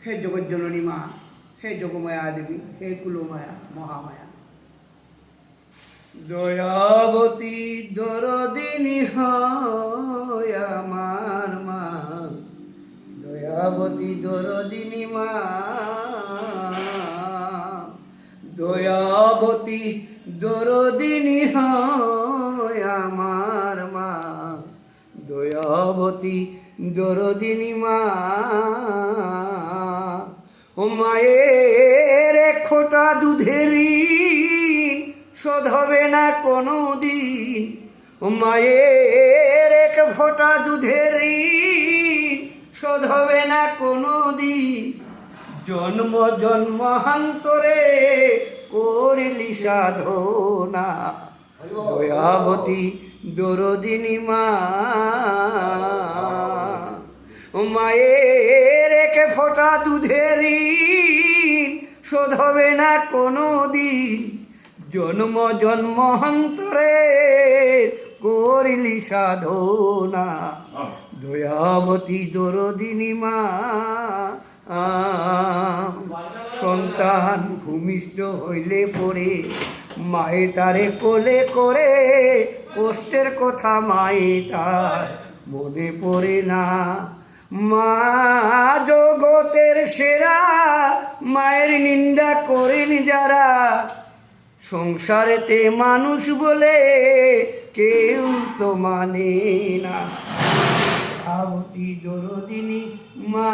হে জগজ্জননী মা, হে যোগমায়া দেবী, হে কুলমায়া মহামায়া। দয়াবতী দরদিনী হয় আমার মা, দয়াবতী দরদিনী মা, দয়াবতী দরদিনী হয় আমার মা, দয়াবতী দরদিনী মা। ও মায়ের এক ফোঁটা দুধের ঋণ শোধ হবে না কোনো দিন, ও মায়ের এক ফোঁটা দুধের ঋণ শোধ হবে না কোনো দিন। জন্ম জন্মান্তরে করিলি সাধনা, দয়াবতী দরদিনী মা। ও মায়ের এক ফোঁটা দুধের ঋণ শোধ হবে না কোনো দিন, জন্ম জন্মান্তরে করিলি সাধনা, দয়াবতী দরদিনী মা। সন্তান ভূমিষ্ঠ হইলে পরে মায়ে তারে কোলে করে, কষ্টের কথা মায়ে তার মনে পড়ে না। মা জগতের সেরা, মায়ের নিন্দা করেন যারা, সংসারেতে মানুষ বলে কেউ তো মানে না। দয়াবতী দরদিনী মা,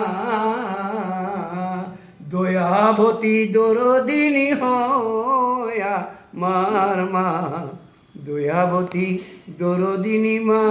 দয়াবতী দরদিনী হয়া মার মা, দয়াবতী দরদিনী মা।